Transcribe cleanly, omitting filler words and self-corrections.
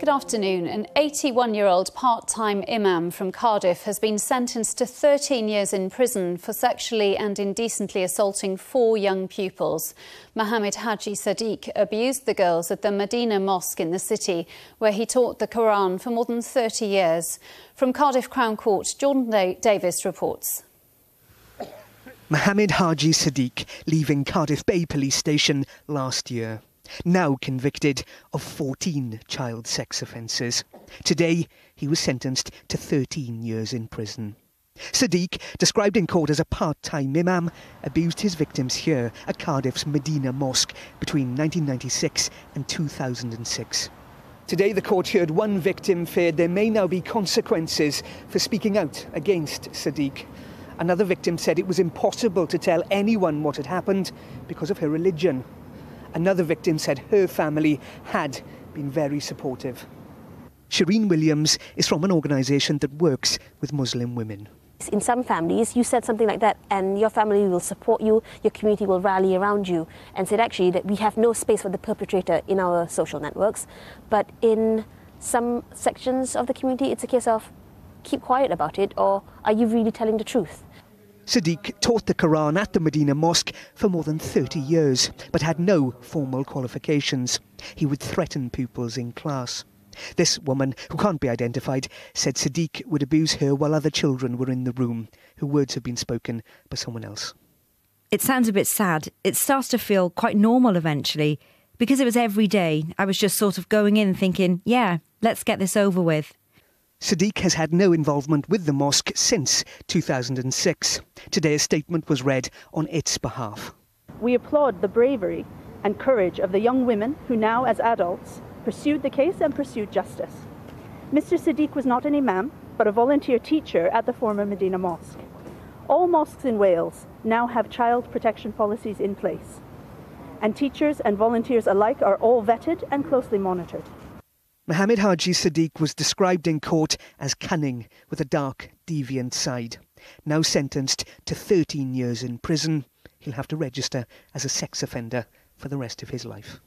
Good afternoon. An 81-year-old part-time imam from Cardiff has been sentenced to 13 years in prison for sexually and indecently assaulting 4 young pupils. Mohammed Haji Sadiq abused the girls at the Medina Mosque in the city, where he taught the Quran for more than 30 years. From Cardiff Crown Court, Jordan Davis reports. Mohammed Haji Sadiq leaving Cardiff Bay Police Station last year. Now convicted of 14 child sex offences. Today, he was sentenced to 13 years in prison. Sadiq, described in court as a part-time imam, abused his victims here at Cardiff's Medina Mosque between 1996 and 2006. Today, the court heard one victim feared there may now be consequences for speaking out against Sadiq. Another victim said it was impossible to tell anyone what had happened because of her religion. Another victim said her family had been very supportive. Shireen Williams is from an organisation that works with Muslim women. In some families, you said something like that and your family will support you, your community will rally around you, and said actually that we have no space for the perpetrator in our social networks. But in some sections of the community, it's a case of keep quiet about it, or are you really telling the truth? Sadiq taught the Quran at the Medina Mosque for more than 30 years, but had no formal qualifications. He would threaten pupils in class. This woman, who can't be identified, said Sadiq would abuse her while other children were in the room. Her words have been spoken by someone else. It sounds a bit sad. It starts to feel quite normal eventually. Because it was every day, I was just sort of going in thinking, yeah, let's get this over with. Sadiq has had no involvement with the mosque since 2006. Today a statement was read on its behalf. We applaud the bravery and courage of the young women who now, as adults, pursued the case and pursued justice. Mr. Sadiq was not an imam, but a volunteer teacher at the former Medina Mosque. All mosques in Wales now have child protection policies in place, and teachers and volunteers alike are all vetted and closely monitored. Mohammed Haji Sadiq was described in court as cunning with a dark, deviant side. Now sentenced to 13 years in prison, he'll have to register as a sex offender for the rest of his life.